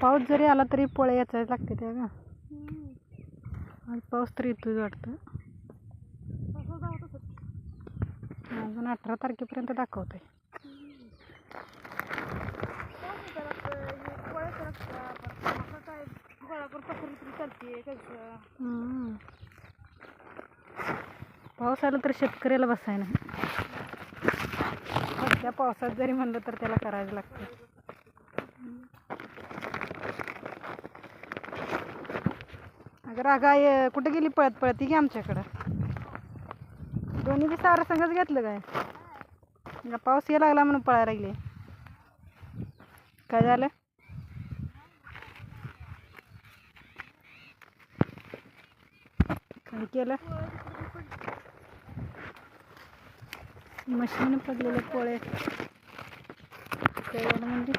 पाऊस जरी आला तरी पोळ्या याचायला लागते त्या का. आज पाऊस तर येतोच वाटतं. अजून 18 तारखेपर्यंत दाखवत आहे. पाऊस आला तर शेतकऱ्याला बसाय नाही. त्या पावसात जरी म्हणलं तर त्याला करायला लागतं. अगं गाय कुठे गेली पळत पळत की आमच्याकडं. दोन्ही बी सारं संगच घेतलं काय. पाऊस यायला लागला म्हणून पळायला लागले. काय झालं. काय केलं. मशीन पडलेले पोळे म्हणजे